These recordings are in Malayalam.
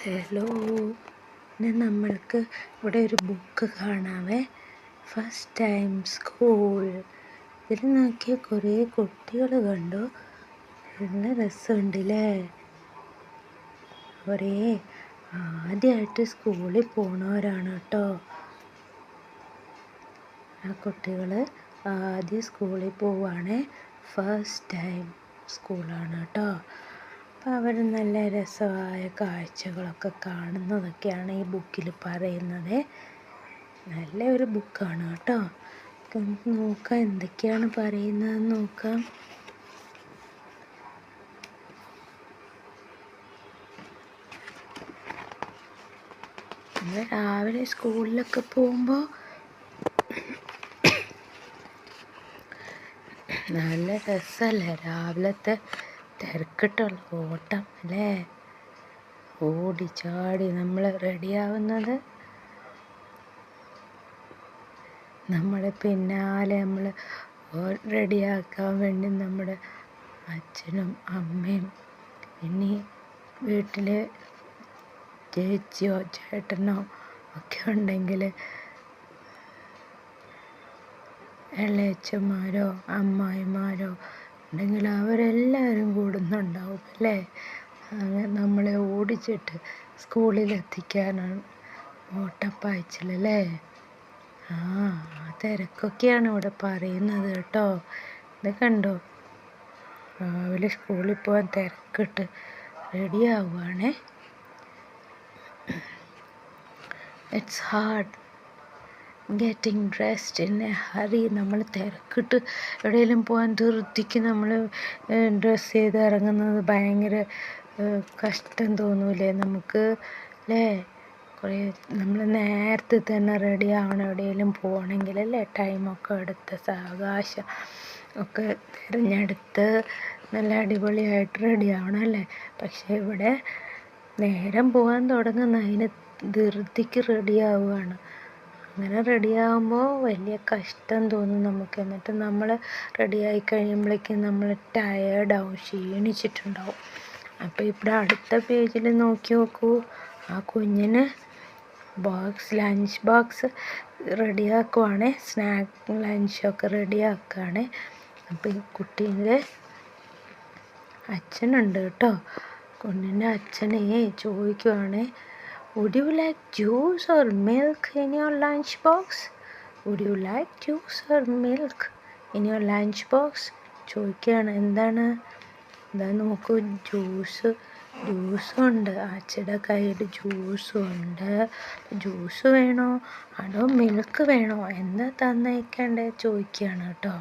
ഹലോ, ഇന്ന് നമ്മൾക്ക് ഇവിടെ ഒരു ബുക്ക് കാണാവേ. First time school. ഇതിൽ നോക്കിയ കുറേ കുട്ടികൾ കണ്ടു. നല്ല രസമുണ്ടല്ലേ. കുറേ ആദ്യമായിട്ട് സ്കൂളിൽ പോണവരാണ് കേട്ടോ. ആ കുട്ടികൾ ആദ്യം സ്കൂളിൽ പോവുകയാണേ. ഫസ്റ്റ് ടൈം സ്കൂളാണ് കേട്ടോ. അപ്പോൾ അവർ നല്ല രസമായ കാഴ്ചകളൊക്കെ കാണുന്നതൊക്കെയാണ് ഈ ബുക്കിൽ പറയുന്നത്. നല്ല ഒരു ബുക്കാണ് കേട്ടോ. നമുക്ക് നോക്കാം എന്തൊക്കെയാണ് പറയുന്നതെന്ന് നോക്കാം. നമ്മൾ രാവിലെ സ്കൂളിലൊക്കെ പോകുമ്പോൾ നല്ല രസമല്ലേ രാവിലത്തെ തിരക്കിട്ടുള്ള ഓട്ടം അല്ലേ. ഓടി ചാടി നമ്മൾ റെഡിയാവുന്നത്, നമ്മുടെ പിന്നാലെ നമ്മൾ റെഡിയാക്കാൻ വേണ്ടി നമ്മുടെ അച്ഛനും അമ്മയും ഇനി വീട്ടിൽ ചേച്ചിയോ ചേട്ടനോ ഒക്കെ ഉണ്ടെങ്കിൽ ഇളയച്ചന്മാരോ അമ്മായിമാരോ ഉണ്ടെങ്കിൽ അവരെല്ലാവരും കൂടുന്നുണ്ടാവും അല്ലേ. അങ്ങനെ നമ്മളെ ഓടിച്ചിട്ട് സ്കൂളിലെത്തിക്കാനാണ് ഓട്ടപ്പായ്ച്ചിലല്ലേ. ആ തിരക്കൊക്കെയാണ് ഇവിടെ പറയുന്നത് കേട്ടോ. ഇത് കണ്ടോ, രാവിലെ സ്കൂളിൽ പോകാൻ തിരക്കിട്ട് റെഡിയാവുകയാണേ. It's hard getting dressed in a hurry. നമ്മൾ തിരക്കിട്ട് എവിടെയെങ്കിലും പോകാൻ ധൃതിക്ക് നമ്മൾ ഡ്രസ്സ് ചെയ്ത് ഇറങ്ങുന്നത് ഭയങ്കര കഷ്ടം തോന്നൂലേ നമുക്ക് അല്ലേ. കുറേ നമ്മൾ നേരത്തെ തന്നെ റെഡി ആവണം എവിടെയെങ്കിലും പോകണമെങ്കിൽ അല്ലേ. ടൈമൊക്കെ എടുത്ത് സാവകാശം ഒക്കെ തിരഞ്ഞെടുത്ത് നല്ല അടിപൊളിയായിട്ട് റെഡി ആവണം അല്ലേ. പക്ഷേ ഇവിടെ നേരം പോകാൻ തുടങ്ങുന്നതിന് ധൃതിക്ക് റെഡി ആവുകയാണ്. അങ്ങനെ റെഡിയാകുമ്പോൾ വലിയ കഷ്ടം തോന്നും നമുക്ക്. എന്നിട്ട് നമ്മൾ റെഡിയായി കഴിയുമ്പോഴേക്കും നമ്മൾ ടയേർഡാവും, ക്ഷീണിച്ചിട്ടുണ്ടാവും. അപ്പോൾ ഇവിടെ അടുത്ത പേജിൽ നോക്കി നോക്കൂ. ആ കുഞ്ഞിന് ലഞ്ച് ബോക്സ് റെഡിയാക്കുവാണ്. സ്നാക്ക് ലഞ്ചൊക്കെ റെഡിയാക്കുകയാണ്. അപ്പോൾ ഈ കുട്ടീൻ്റെ അച്ഛനുണ്ട് കേട്ടോ. കുഞ്ഞിൻ്റെ അച്ഛനെ ചോദിക്കുവാണ്, would you like juice or milk in your lunch box? would you like juice or milk in your lunch box? ചോദിക്കുകയാണ്. എന്താ നോക്കൂ, ജ്യൂസും ഉണ്ട്. അച്ഛൻ്റെ കയ്യിൽ ജ്യൂസും ഉണ്ട്. ജ്യൂസ് വേണോ അതോ മിൽക്ക് വേണോ, എന്താ തന്നേക്കണ്ടേ ചോദിക്കുകയാണ് കേട്ടോ.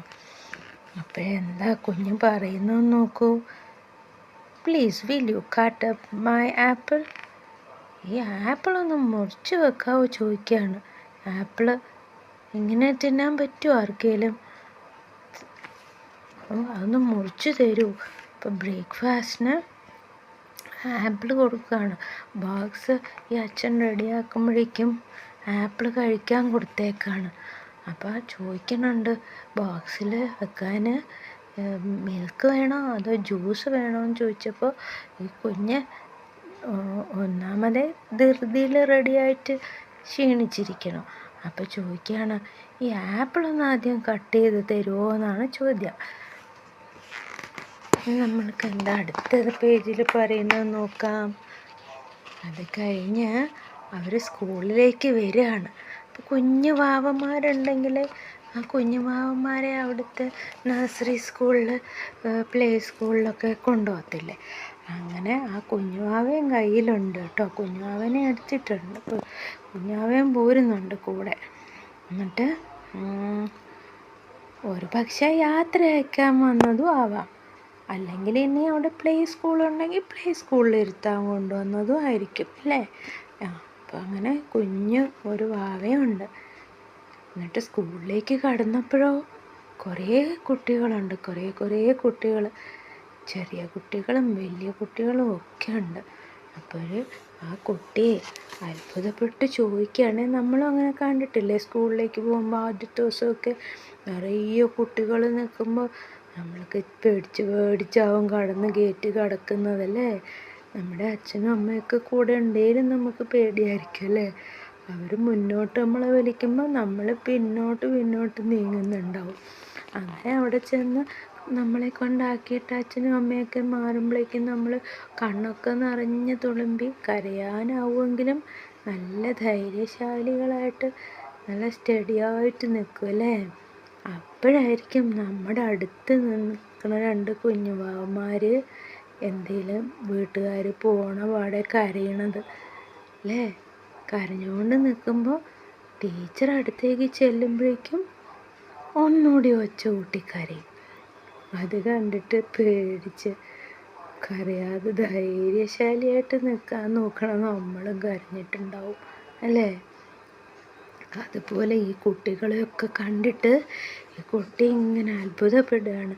അപ്പോൾ എന്താ കുഞ്ഞ് പറയുന്നതെന്ന് നോക്കൂ. Please will you cut up my apple? ഈ ആപ്പിളൊന്ന് മുറിച്ച് വെക്കാവോ ചോദിക്കുകയാണ്. ആപ്പിള് ഇങ്ങനെ തിന്നാൻ പറ്റുമോ ആർക്കെങ്കിലും? അതൊന്ന് മുറിച്ച് തരൂ. ഇപ്പോൾ ബ്രേക്ക്ഫാസ്റ്റിന് ആപ്പിൾ കൊടുക്കുകയാണ്. ബോക്സ് ഈ അച്ഛൻ റെഡിയാക്കുമ്പോഴേക്കും ആപ്പിൾ കഴിക്കാൻ കൊടുത്തേക്കാണ്. അപ്പോൾ ചോദിക്കുന്നുണ്ട്, ബോക്സിൽ വെക്കാൻ മിൽക്ക് വേണോ അതോ ജ്യൂസ് വേണോ എന്ന് ചോദിച്ചപ്പോൾ ഈ കുഞ്ഞ് ഒന്നാമതേ ധൃതിയിൽ റെഡിയായിട്ട് ക്ഷീണിച്ചിരിക്കണം. അപ്പോൾ ചോദിക്കുകയാണ്, ഈ ആപ്പിളൊന്ന് ആദ്യം കട്ട് ചെയ്ത് തരുമോ എന്നാണ് ചോദ്യം. നമ്മൾക്ക് എന്താ അടുത്ത പേജിൽ പറയുന്നത് നോക്കാം. അത് കഴിഞ്ഞ് അവർ സ്കൂളിലേക്ക് വരികയാണ്. അപ്പോൾ കുഞ്ഞു വാവന്മാരുണ്ടെങ്കിൽ ആ കുഞ്ഞു വാവന്മാരെ അവിടുത്തെ നഴ്സറി സ്കൂളിൽ പ്ലേ സ്കൂളിലൊക്കെ കൊണ്ടുപോകത്തില്ലേ. അങ്ങനെ ആ കുഞ്ഞുവാവയും കയ്യിലുണ്ട് കേട്ടോ. കുഞ്ഞുവാവനെ എടുത്തിട്ടുണ്ട്. കുഞ്ഞുവാവയും പോരുന്നുണ്ട് കൂടെ. എന്നിട്ട് ഒരു പക്ഷേ യാത്ര അയക്കാൻ വന്നതും ആവാം, അല്ലെങ്കിൽ ഇനി അവിടെ പ്ലേ സ്കൂളുണ്ടെങ്കിൽ പ്ലേ സ്കൂളിൽ ഇരുത്താൻ കൊണ്ടുവന്നതും ആയിരിക്കും അല്ലേ. അപ്പോൾ അങ്ങനെ കുഞ്ഞ് ഒരു വാവയുണ്ട്. എന്നിട്ട് സ്കൂളിലേക്ക് കടന്നപ്പോഴോ കുറേ കുട്ടികളുണ്ട്. കുറേ കുട്ടികൾ, ചെറിയ കുട്ടികളും വലിയ കുട്ടികളും ഒക്കെ ഉണ്ട്. അപ്പോൾ ആ കുട്ടിയെ അത്ഭുതപ്പെട്ട് ചോദിക്കുകയാണ്, നമ്മളും അങ്ങനെ കണ്ടിട്ടില്ലേ സ്കൂളിലേക്ക് പോകുമ്പോൾ ആദ്യത്തെ ദിവസമൊക്കെ നിറയെ കുട്ടികൾ നിൽക്കുമ്പോൾ നമ്മൾക്ക് പേടിച്ചാവും കടന്ന് ഗേറ്റ് കടക്കുന്നതല്ലേ. നമ്മുടെ അച്ഛനും അമ്മയൊക്കെ കൂടെ ഉണ്ടെങ്കിലും നമുക്ക് പേടിയായിരിക്കും അല്ലേ. അവർ മുന്നോട്ട് നമ്മളെ വലിക്കുമ്പോൾ നമ്മൾ പിന്നോട്ട് നീങ്ങുന്നുണ്ടാവും. അങ്ങനെ അവിടെ ചെന്ന് നമ്മളെ കൊണ്ടാക്കിയിട്ട് അച്ഛനും അമ്മയൊക്കെ മാറുമ്പോഴേക്കും നമ്മൾ കണ്ണൊക്കെ നിറഞ്ഞ് തുളുമ്പി കരയാനാവുമെങ്കിലും നല്ല ധൈര്യശാലികളായിട്ട് നല്ല സ്റ്റഡിയായിട്ട് നിൽക്കും അല്ലേ. അപ്പോഴായിരിക്കും നമ്മുടെ അടുത്ത് നിൽക്കുന്ന 2 കുഞ്ഞു വാവന്മാർ എന്തെങ്കിലും വീട്ടുകാർ പോണ പാടെ കരയണത് അല്ലേ. കരഞ്ഞുകൊണ്ട് നിൽക്കുമ്പോൾ ടീച്ചർ അടുത്തേക്ക് ചെല്ലുമ്പോഴേക്കും ഒന്നുകൂടി ഒച്ച കൂട്ടി കരയും. അത് കണ്ടിട്ട് പേടിച്ച് കരയാതെ ധൈര്യശാലിയായിട്ട് നിൽക്കാൻ നോക്കണം നമ്മളും കരഞ്ഞിട്ടുണ്ടാവും അല്ലേ. അതുപോലെ ഈ കുട്ടികളെയൊക്കെ കണ്ടിട്ട് ഈ കുട്ടി ഇങ്ങനെ അത്ഭുതപ്പെടുകയാണ്.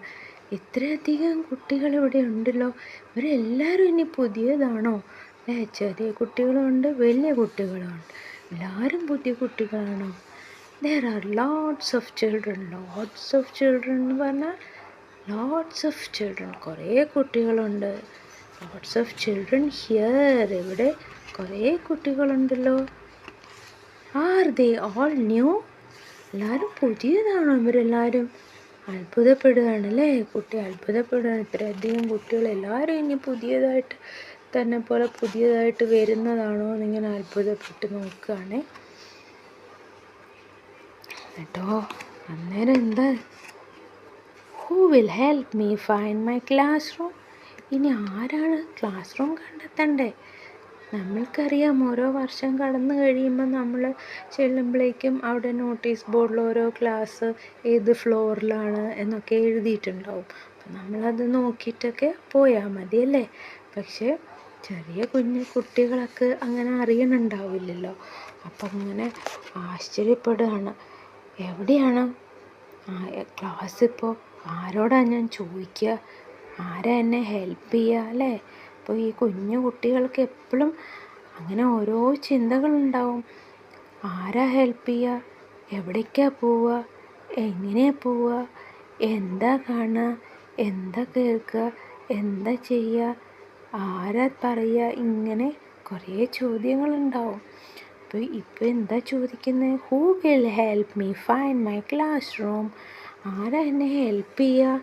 ഇത്രയധികം കുട്ടികൾ ഇവിടെ ഉണ്ടല്ലോ, ഇവരെല്ലാവരും ഇനി പുതിയതാണോ അല്ലേ. ചെറിയ കുട്ടികളുണ്ട്, വലിയ കുട്ടികളുണ്ട്, എല്ലാവരും പുതിയ കുട്ടികളാണോ. There are lots of children എന്ന് പറഞ്ഞാൽ ലോട്ട്സ് ഓഫ് ചിൽഡ്രൻ, കുറേ കുട്ടികളുണ്ട്. ലോട്ട്സ് ഓഫ് ചിൽഡ്രൻ ഹിയർ, ഇവിടെ കുറേ കുട്ടികളുണ്ടല്ലോ. ആർ ദേ ഓൾ ന്യൂ, എല്ലാവരും പുതിയതാണോ ഇവരെല്ലാവരും. അത്ഭുതപ്പെടുകയാണ് അല്ലേ. കുട്ടി അത്ഭുതപ്പെടുകയാണ്. ഇത്രയധികം കുട്ടികൾ എല്ലാവരും ഇനി പുതിയതായിട്ട് തന്നെ പോലെ പുതിയതായിട്ട് വരുന്നതാണോ എന്നിങ്ങനെ അത്ഭുതപ്പെട്ട് നോക്കുകയാണ് കേട്ടോ. അന്നേരം എന്താ, who will help me find my class room. ഇനി ആരാണ് ക്ലാസ് റൂം കണ്ടെത്തണ്ടേ. നമ്മൾക്കറിയാം ഓരോ വർഷം കടന്നു കഴിയുമ്പോൾ നമ്മൾ ചെല്ലുമ്പോഴേക്കും അവിടെ നോട്ടീസ് ബോർഡിൽ ഓരോ ക്ലാസ് ഏത് ഫ്ലോറിലാണ് എന്നൊക്കെ എഴുതിയിട്ടുണ്ടാവും. അപ്പം നമ്മളത് നോക്കിയിട്ടൊക്കെ പോയാൽ മതിയല്ലേ. പക്ഷേ ചെറിയ കുഞ്ഞു കുട്ടികളൊക്കെ അങ്ങനെ അറിയണുണ്ടാവില്ലല്ലോ. അപ്പം അങ്ങനെ ആശ്ചര്യപ്പെടുകയാണ്, എവിടെയാണ് ക്ലാസ്, ഇപ്പോൾ ആരോടാണ് ഞാൻ ചോദിക്കുക, ആരാ എന്നെ ഹെൽപ്പ് ചെയ്യുക അല്ലേ. അപ്പോൾ ഈ കുഞ്ഞു കുട്ടികൾക്ക് എപ്പോഴും അങ്ങനെ ഓരോ ചിന്തകളുണ്ടാവും. ആരാ ഹെൽപ്പ് ചെയ്യുക, എവിടേക്കാണ് പോവുക, എങ്ങനെയാണ് പോവുക, എന്താ കാണുക, എന്താ കേൾക്കുക, എന്താ ചെയ്യുക, ആരാ പറയുക, ഇങ്ങനെ കുറേ ചോദ്യങ്ങളുണ്ടാവും. അപ്പോൾ ഇപ്പോൾ എന്താ ചോദിക്കുന്നത്, who will help me find my class room. ആരാ എന്നെ ഹെൽപ്പ് ചെയ്യുക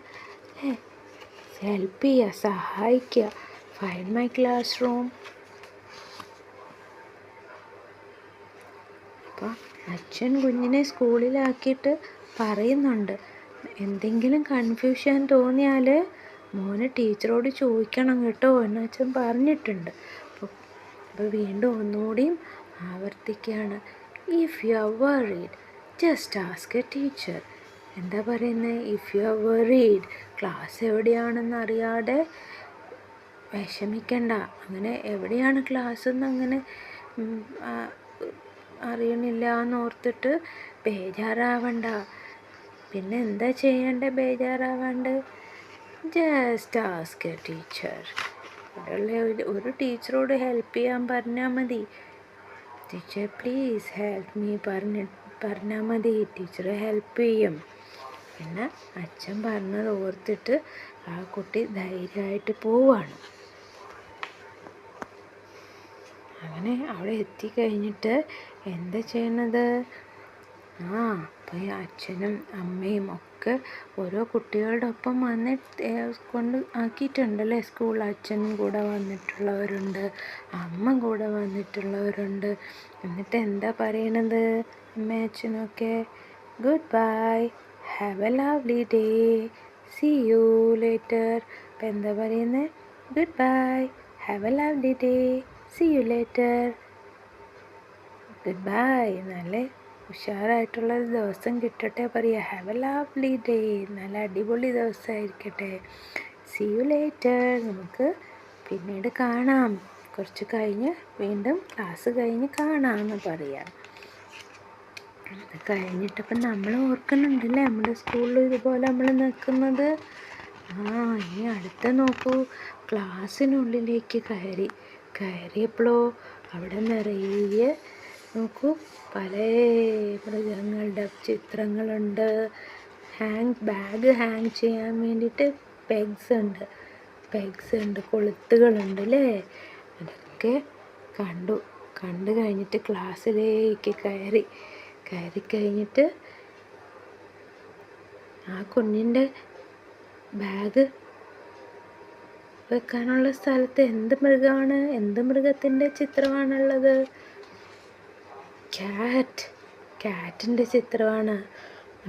അല്ലേ. ഹെൽപ്പ് ചെയ്യുക, സഹായിക്കുക, ഫൈൻഡ് മൈ ക്ലാസ് റൂം. അപ്പോൾ അച്ഛൻ കുഞ്ഞിനെ സ്കൂളിലാക്കിയിട്ട് പറയുന്നുണ്ട്, എന്തെങ്കിലും കൺഫ്യൂഷൻ തോന്നിയാൽ മോനെ ടീച്ചറോട് ചോദിക്കണം കേട്ടോ എന്ന് അച്ഛൻ പറഞ്ഞിട്ടുണ്ട്. അപ്പോൾ വീണ്ടും ഒന്നുകൂടിയും ആവർത്തിക്കുകയാണ്, if you are worried just ask a teacher. എന്താ പറയുന്നത്, if you are worried, class എവിടെയാണെന്ന് അറിയാതെ വിഷമിക്കണ്ട. അങ്ങനെ എവിടെയാണ് ക്ലാസ് എന്ന് അങ്ങനെ അറിയണില്ല എന്നോർത്തിട്ട് ബേജാറാവണ്ട. പിന്നെ എന്താ ചെയ്യേണ്ടത് ബേജാറാവാണ്ട്, ജസ്റ്റ് ആസ്ക് എ ടീച്ചർ. ഇവിടെയുള്ള ഒരു ടീച്ചറോട് ഹെൽപ്പ് ചെയ്യാൻ പറഞ്ഞാൽ മതി. ടീച്ചർ പ്ലീസ് ഹെൽപ്പ് മീ പറഞ്ഞാൽ മതി, ടീച്ചർ ഹെൽപ്പ് ചെയ്യും. പിന്നെ അച്ഛൻ പറഞ്ഞത് ഓർത്തിട്ട് ആ കുട്ടി ധൈര്യമായിട്ട് പോവാണ്. അങ്ങനെ അവിടെ എത്തിക്കഴിഞ്ഞിട്ട് എന്താ ചെയ്യണത്, അപ്പോൾ ഈ അച്ഛനും അമ്മയും ഒക്കെ ഓരോ കുട്ടികളുടെ ഒപ്പം കൊണ്ട് ആക്കിയിട്ടുണ്ടല്ലേ സ്കൂളിൽ. അച്ഛനും കൂടെ വന്നിട്ടുള്ളവരുണ്ട്, അമ്മ കൂടെ വന്നിട്ടുള്ളവരുണ്ട്. എന്നിട്ട് എന്താ പറയണത് അമ്മയും അച്ഛനൊക്കെ, good bye, have a lovely day, see you later. അപ്പം എന്താ പറയുന്നത്, good bye, have a lovely day, see you later. Good bye, നല്ല ഉഷാറായിട്ടുള്ളൊരു ദിവസം കിട്ടട്ടെ പറയുക. ഹാവ് എ ലവ്ലി ഡേ, നല്ല അടിപൊളി ദിവസമായിരിക്കട്ടെ. സീ യു ലേറ്റർ, നമുക്ക് പിന്നീട് കാണാം, കുറച്ച് കഴിഞ്ഞ് വീണ്ടും ക്ലാസ് കഴിഞ്ഞ് കാണാമെന്ന് പറയാം. അത് കഴിഞ്ഞിട്ടപ്പം നമ്മൾ ഓർക്കുന്നുണ്ടല്ലേ നമ്മുടെ സ്കൂളിൽ ഇതുപോലെ നമ്മൾ നിൽക്കുന്നത്. ഇനി അടുത്ത നോക്കൂ, ക്ലാസ്സിനുള്ളിലേക്ക് കയറിയപ്പോഴോ അവിടെ നിറയെ നോക്കൂ പല മൃഗങ്ങളുടെ ചിത്രങ്ങളുണ്ട്. ബാഗ് ഹാങ് ചെയ്യാൻ വേണ്ടിയിട്ട് പെഗ്സ് ഉണ്ട്. പെഗ്സ് ഉണ്ട്, കൊളുത്തുകളുണ്ട് അല്ലേ? അതൊക്കെ കണ്ടു കഴിഞ്ഞിട്ട് ക്ലാസ്സിലേക്ക് കയറി കഴിഞ്ഞിട്ട് ആ കുഞ്ഞിൻ്റെ ബാഗ് വെക്കാനുള്ള സ്ഥലത്ത് എന്ത് മൃഗത്തിൻ്റെ ചിത്രമാണുള്ളത്? ക്യാറ്റിൻ്റെ ചിത്രമാണ്.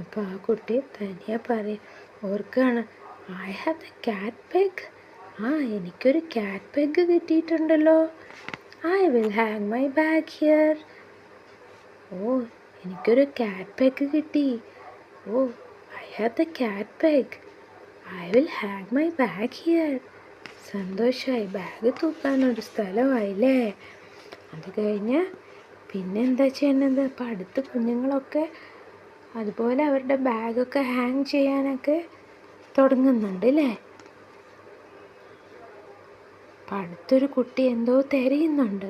അപ്പോൾ ആ കുട്ടി തനിയെ ഓർക്കുകയാണ്, I have the cat peg. എനിക്കൊരു ക്യാറ്റ് പെഗ് കിട്ടിയിട്ടുണ്ടല്ലോ. I will hang my bag here. എനിക്കൊരു ക്യാറ്റ് പെഗ് കിട്ടി. I have the cat peg. I will hang my bag here. സന്തോഷമായി, ബാഗ് തൂക്കാനൊരു സ്ഥലമായില്ലേ? അത് കഴിഞ്ഞ് പിന്നെ എന്താ ചെയ്യണത്? അപ്പം അടുത്ത കുഞ്ഞുങ്ങളൊക്കെ അതുപോലെ അവരുടെ ബാഗൊക്കെ ഹാങ് ചെയ്യാനൊക്കെ തുടങ്ങുന്നുണ്ട് അല്ലേ? അപ്പം അടുത്തൊരു കുട്ടി എന്തോ തിരയുന്നുണ്ട്.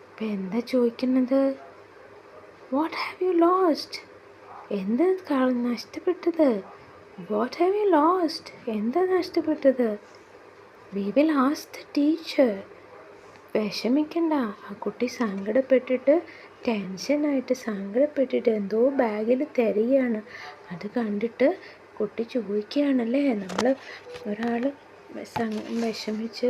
അപ്പം എന്താ ചോദിക്കുന്നത്? What have you lost? എന്താ നഷ്ടപ്പെട്ടത്? What have you lost? എന്താ നഷ്ടപ്പെട്ടത്? V will ask the teacher. വിഷമിക്കണ്ട. ആ കുട്ടി സങ്കടപ്പെട്ടിട്ട് എന്തോ ബാഗിൽ തിരയാണ്. അത് കണ്ടിട്ട് കുട്ടി ചോദിക്കുകയാണല്ലേ, നമ്മൾ ഒരാൾ വിഷമിച്ച്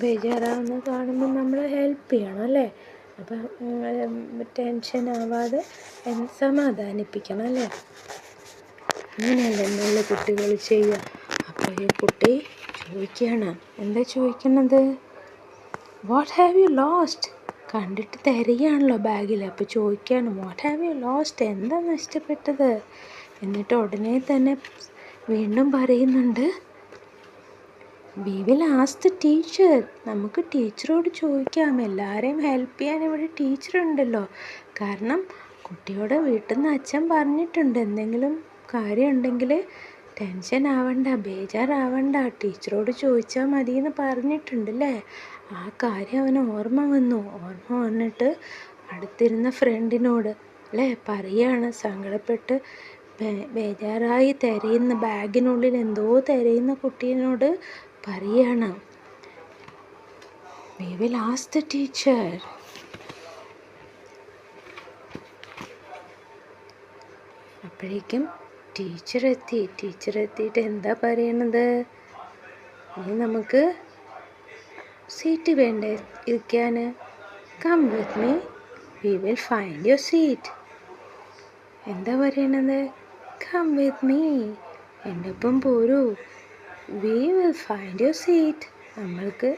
ബേജാറാവുന്ന കാണുമ്പോൾ നമ്മൾ ഹെൽപ്പ് ചെയ്യണം അല്ലേ? അപ്പം ടെൻഷൻ ആവാതെ സമാധാനിപ്പിക്കണം അല്ലേ? അങ്ങനെയല്ലേ നല്ല കുട്ടികൾ ചെയ്യുക. അപ്പോൾ ഈ കുട്ടി ചോദിക്കുകയാണ്, എന്താ ചോദിക്കുന്നത്? What have you lost? കണ്ടിട്ട് തിരയാണല്ലോ ബാഗിൽ. അപ്പോൾ ചോദിക്കുകയാണ്, വാട്ട് ഹാവ് യു ലോസ്റ്റ്? എന്താ നഷ്ടപ്പെട്ടത്? എന്നിട്ട് ഉടനെ തന്നെ വീണ്ടും പറയുന്നുണ്ട്, V will ask the teacher. നമുക്ക് ടീച്ചറോട് ചോദിക്കാം. എല്ലാവരെയും ഹെൽപ്പ് ചെയ്യാൻ ഇവിടെ ടീച്ചറുണ്ടല്ലോ. കാരണം കുട്ടിയോട് വീട്ടിൽ നിന്ന് അച്ഛൻ പറഞ്ഞിട്ടുണ്ട്, എന്തെങ്കിലും കാര്യം ഉണ്ടെങ്കിൽ ടെൻഷൻ ആവണ്ട, ബേജാറാവണ്ട, ടീച്ചറോട് ചോദിച്ചാൽ മതി എന്ന് പറഞ്ഞിട്ടുണ്ടല്ലേ? ആ കാര്യം അവന് ഓർമ്മ വന്നിട്ട് അടുത്തിരുന്ന ഫ്രണ്ടിനോട് അല്ലേ പറയാണ്, സങ്കടപ്പെട്ട് ബേജാറായി ബാഗിനുള്ളിൽ എന്തോ തിരയുന്ന കുട്ടീനോട് പറയാണ്, we will ask the teacher. അപ്പോഴേക്കും ടീച്ചർ എത്തിയിട്ട് എന്താ പറയണത്? ഇനി നമുക്ക് സീറ്റ് വേണ്ടേ ഇരിക്കാൻ? Come with me, we will find your seat. എന്താ പറയണത്? കം വിത്ത് മീ, എൻ്റെ ഒപ്പം പോരൂ. We will find your seat, നമ്മൾക്ക്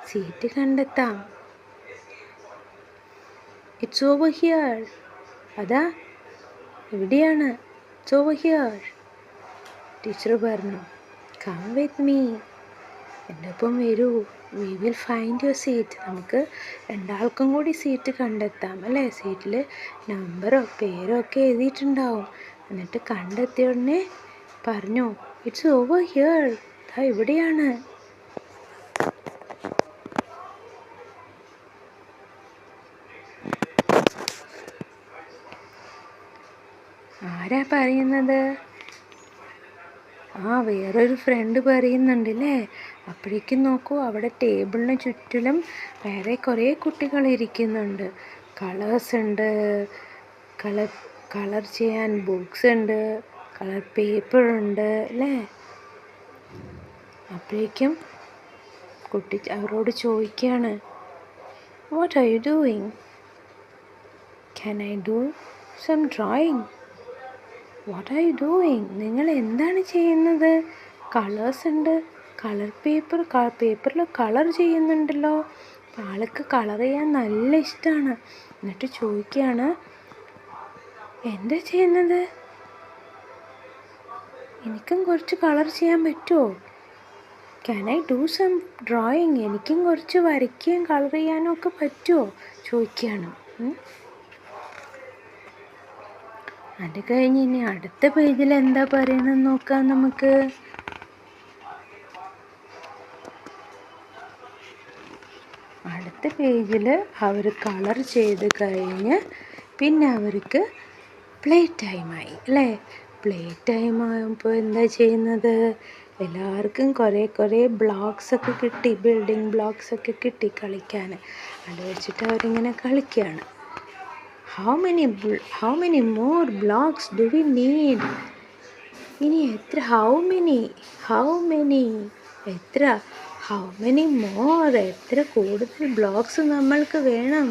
സീറ്റ് കണ്ടെത്താം. ഇറ്റ്സ് ഓവർ ഹിയർ, അതാ എവിടെയാണ്? It's over here. ടീച്ചർ പറഞ്ഞു, കം വിത്ത് മീ, എൻ്റെ ഒപ്പം വരൂ. We will find your seat, നമുക്ക് രണ്ടാൾക്കും കൂടി സീറ്റ് കണ്ടെത്താം അല്ലേ? സീറ്റിൽ നമ്പറോ പേരോ ഒക്കെ എഴുതിയിട്ടുണ്ടാവും. എന്നിട്ട് കണ്ടെത്തിയ ഉടനെ പറഞ്ഞു, ഇറ്റ്സ് ഓവർ ഹിയർ, ഇവിടെയാണ്. ആരാ പറയുന്നത്? വേറൊരു ഫ്രണ്ട് പറയുന്നുണ്ടല്ലേ. അപ്പോഴേക്കും നോക്കൂ, അവിടെ ടേബിളിന് ചുറ്റിലും വേറെ കുറേ കുട്ടികൾ ഇരിക്കുന്നുണ്ട്. കളേഴ്സ് ഉണ്ട്, കളർ ചെയ്യാൻ ബുക്സ് ഉണ്ട്, കളർ പേപ്പർ ഉണ്ട് അല്ലേ? അപ്പോഴേക്കും കുട്ടി അവരോട് ചോദിക്കുകയാണ്, what are you doing? Can I do some drawing? What are you doing? നിങ്ങൾ എന്താണ് ചെയ്യുന്നത്? കളേഴ്സ് ഉണ്ട്, പേപ്പറിൽ കളർ ചെയ്യുന്നുണ്ടല്ലോ. ആൾക്ക് കളർ ചെയ്യാൻ നല്ല ഇഷ്ടമാണ്. എന്നിട്ട് ചോദിക്കുകയാണ്, എന്താ ചെയ്യുന്നത്? എനിക്കും കുറച്ച് കളർ ചെയ്യാൻ പറ്റുമോ? Can I do some drawing? എനിക്കും കുറച്ച് വരയ്ക്കുകയും കളർ ചെയ്യാനും ഒക്കെ പറ്റുമോ ചോദിക്കുകയാണ്. അത് കഴിഞ്ഞ് ഇനി അടുത്ത പേജിൽ എന്താ പറയണമെന്ന് നോക്കാം നമുക്ക്. അടുത്ത പേജിൽ അവർ കളർ ചെയ്ത് കഴിഞ്ഞ് പിന്നെ അവർക്ക് പ്ലേ ടൈമായി അല്ലേ? പ്ലേ ടൈം ആകുമ്പോൾ എന്താ ചെയ്യുന്നത്? എല്ലാവർക്കും കുറേ ബ്ലോക്സൊക്കെ കിട്ടി, ബിൽഡിംഗ് ബ്ലോക്സൊക്കെ കിട്ടി കളിക്കാൻ. അത് വെച്ചിട്ട് അവരിങ്ങനെ കളിക്കുകയാണ്. How many more blocks do we need? ഇനി എത്ര? ഹൗ മെനി എത്ര? ഹൗ മെനി മോർ എത്ര കൂടുതൽ ബ്ലോക്സ് നമ്മൾക്ക് വേണം?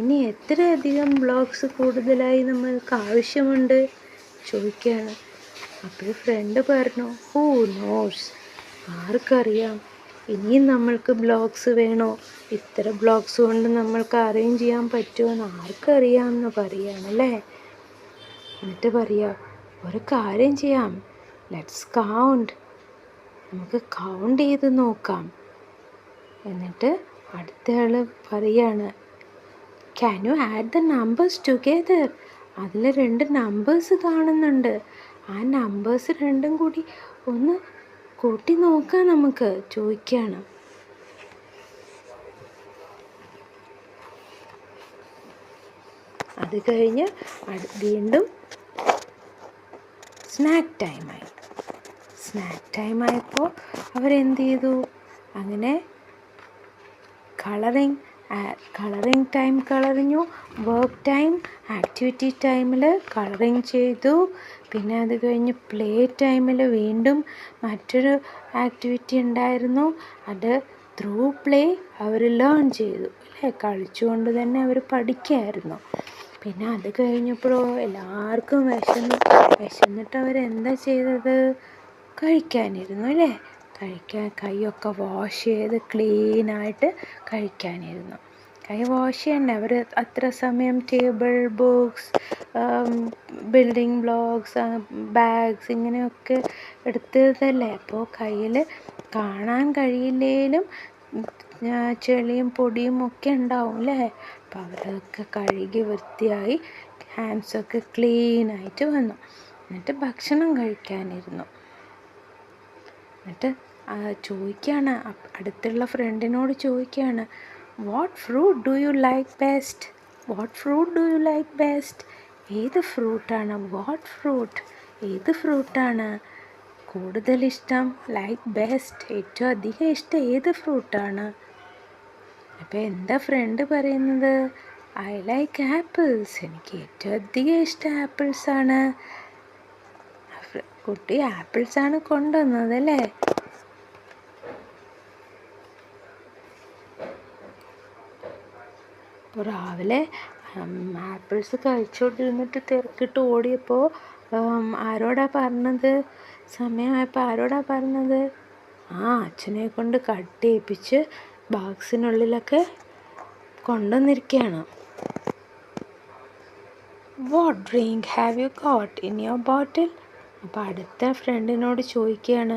ഇനി എത്രയധികം ബ്ലോക്സ് കൂടുതലായി നമ്മൾക്ക് ആവശ്യമുണ്ട് ചോദിക്കുകയാണ്. അപ്പോൾ ഫ്രണ്ട് പറഞ്ഞു, ഹൂ നോസ്, ആർക്കറിയാം, ഇനിയും നമ്മൾക്ക് ബ്ലോക്സ് വേണോ? ഇത്ര ബ്ലോക്സ് കൊണ്ട് നമ്മൾക്ക് അറേഞ്ച് ചെയ്യാൻ പറ്റുമോ ആർക്കറിയാമെന്ന് പറയുകയാണല്ലേ. എന്നിട്ട് പറയാം, ഒരു കാര്യം ചെയ്യാം, ലെറ്റ്സ് കൗണ്ട്, നമുക്ക് കൗണ്ട് ചെയ്ത് നോക്കാം. എന്നിട്ട് അടുത്തയാൾ പറയാണ്, can you add the numbers together? അതിൽ 2 നമ്പേഴ്സ് കാണുന്നുണ്ട്, ആ നമ്പേഴ്സ് രണ്ടും കൂടി ഒന്ന് കൂട്ടി നോക്കാം നമുക്ക് ചോദിക്കുകയാണ്. അത് കഴിഞ്ഞ് വീണ്ടും സ്നാക്ക് ടൈമായപ്പോൾ അവരെന്ത് ചെയ്തു? അങ്ങനെ കളറിങ് ടൈം കളറിഞ്ഞു, വർക്ക് ടൈം, ആക്ടിവിറ്റി ടൈമിൽ കളറിങ് ചെയ്തു. പിന്നെ അത് കഴിഞ്ഞ് പ്ലേ ടൈമിൽ വീണ്ടും മറ്റൊരു ആക്ടിവിറ്റി ഉണ്ടായിരുന്നു. അത് ത്രൂ പ്ലേ അവർ ലേൺ ചെയ്തു അല്ലേ, കളിച്ചുകൊണ്ട് തന്നെ അവർ പഠിക്കുകയായിരുന്നു. പിന്നെ അത് കഴിഞ്ഞപ്പോഴോ എല്ലാവർക്കും വിശന്നിട്ട് അവരെന്താ ചെയ്തത്? കഴിക്കാനിരുന്നു അല്ലേ. കൈയൊക്കെ വാഷ് ചെയ്ത് ക്ലീനായിട്ട് കഴിക്കാനിരുന്നു. കൈ വാഷ് ചെയ്യണ്ടേ, അവർ അത്ര സമയം table, books, building blocks, bags ഇങ്ങനെയൊക്കെ എടുത്തതല്ലേ. അപ്പോൾ കയ്യിൽ കാണാൻ കഴിയില്ലെങ്കിലും ചെളിയും പൊടിയും ഒക്കെ ഉണ്ടാവും അല്ലേ. അപ്പോൾ അവരൊക്കെ കഴുകി വൃത്തിയായി ഹാൻഡ്സൊക്കെ ക്ലീനായിട്ട് വന്നു. എന്നിട്ട് ഭക്ഷണം കഴിക്കാനിരുന്നു. എന്നിട്ട് ചോദിക്കുകയാണ്, അടുത്തുള്ള ഫ്രണ്ടിനോട് ചോദിക്കുകയാണ്, what fruit do you like best? ഏത് ഫ്രൂട്ടാണ്? ഏത് ഫ്രൂട്ടാണ് കൂടുതലിഷ്ടം? ലൈക്ക് ബെസ്റ്റ്, ഏറ്റവും അധികം ഇഷ്ടം ഏത് ഫ്രൂട്ടാണ്? അപ്പോൾ എന്താ ഫ്രണ്ട് പറയുന്നത്? ഐ ലൈക്ക് ആപ്പിൾസ്, എനിക്ക് ഏറ്റവും അധികം ഇഷ്ടം ആപ്പിൾസാണ്. കുട്ടി ആപ്പിൾസാണ് കൊണ്ടുവന്നത് അല്ലേ. അപ്പോൾ രാവിലെ ആപ്പിൾസ് കഴിച്ചുകൊണ്ടിരുന്നിട്ട് തിരക്കിട്ട് ഓടിയപ്പോൾ ആരോടാ പറഞ്ഞത്? സമയമായപ്പോൾ ആരോടാ പറഞ്ഞത്? അച്ഛനെ കൊണ്ട് കട്ട് ചെയ്യിപ്പിച്ച് ബോക്സിനുള്ളിലൊക്കെ കൊണ്ടുവന്നിരിക്കുകയാണ്. What drink have you got in your bottle? അപ്പോൾ അടുത്ത ഫ്രണ്ടിനോട് ചോദിക്കുകയാണ്,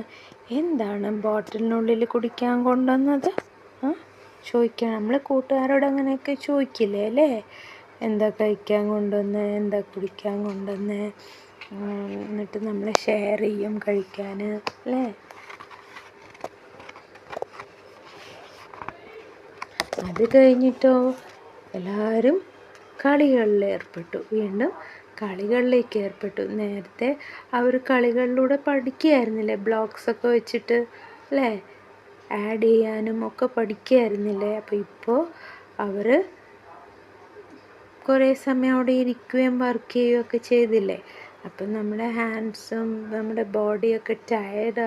എന്താണ് ബോട്ടിലിനുള്ളിൽ കുടിക്കാൻ കൊണ്ടുവന്നത്? ചോദിക്കുകയാണ്. നമ്മൾ കൂട്ടുകാരോട് അങ്ങനെയൊക്കെ ചോദിക്കില്ലേ അല്ലേ, എന്താ കഴിക്കാൻ കൊണ്ടുവന്ന്, എന്താ കുടിക്കാൻ കൊണ്ടുവന്ന്, എന്നിട്ട് നമ്മൾ ഷെയർ ചെയ്യും കഴിക്കാൻ അല്ലേ. അത് കഴിഞ്ഞിട്ടോ എല്ലാവരും വീണ്ടും കളികളിലേക്ക് ഏർപ്പെട്ടു. നേരത്തെ അവർ കളികളിലൂടെ പഠിക്കുകയായിരുന്നില്ലേ, ബ്ലോക്സൊക്കെ വെച്ചിട്ട് അല്ലേ, ആഡ് ചെയ്യാനും ഒക്കെ പഠിക്കുകയായിരുന്നില്ലേ. അപ്പോൾ ഇപ്പോൾ അവർ കുറേ സമയം അവിടെ ഇരിക്കുകയും വർക്ക് ചെയ്യുകയൊക്കെ ചെയ്തില്ലേ. അപ്പം നമ്മുടെ ഹാൻഡ്സും നമ്മുടെ ബോഡിയൊക്കെ ടയേർഡ്